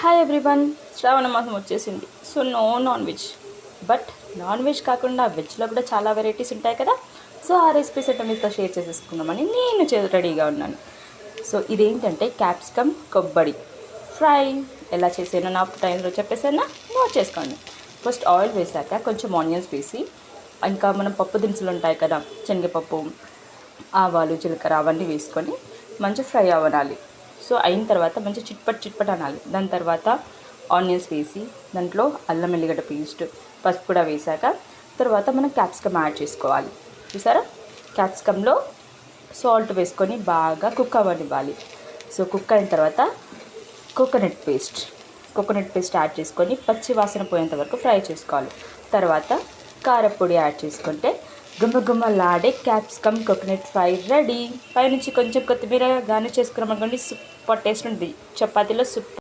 Hi everyone, శ్రావణ మాసం వచ్చేసింది. So no non veg, but non veg కాకుండా వెజ్లో కూడా చాలా వెరైటీస్ ఉంటాయి కదా. సో ఆ రెసిపీస్ అంటే మీతో షేర్ చేసేసుకుందామని నేను రెడీగా ఉన్నాను. సో ఇదేంటంటే క్యాప్సికమ్ కొబ్బరి ఫ్రై. ఎలా చేసానో నా టైంలో చెప్పేసానా, నోట్ చేసుకోండి. ఫస్ట్ ఆయిల్ వేసాక కొంచెం ఆనియన్స్ వేసి, ఇంకా మనం పప్పు దినుసులు ఉంటాయి కదా, శనగపప్పు, ఆవాలు, జీలకర్ర అవన్నీ వేసుకొని మంచి ఫ్రై అవ్వాలి. సో అయిన తర్వాత మంచి చిట్పట్ అనాలి. దాని తర్వాత ఆనియన్స్ వేసి దాంట్లో అల్లం ఎల్లిగడ్డ పేస్ట్, పసుపు కూడా వేసాక తర్వాత మనం క్యాప్సికమ్ యాడ్ చేసుకోవాలి. చూసారా, క్యాప్సికంలో సాల్ట్ వేసుకొని బాగా కుక్ అవ్వనివ్వాలి. సో కుక్ అయిన తర్వాత కోకోనట్ పేస్ట్ యాడ్ చేసుకొని పచ్చి వాసన పోయేంత వరకు ఫ్రై చేసుకోవాలి. తర్వాత కారపొడి యాడ్ చేసుకుంటే గుమ్మలాడే క్యాప్సికమ్ కోకోనట్ ఫ్రై రెడీ. పైనుంచి కొంచెం కొత్తిమీర గార్నిష్ చేసుకున్నాం అనుకోండి, సూపర్ టేస్ట్ ఉంటుంది. చపాతీలో సూపర్.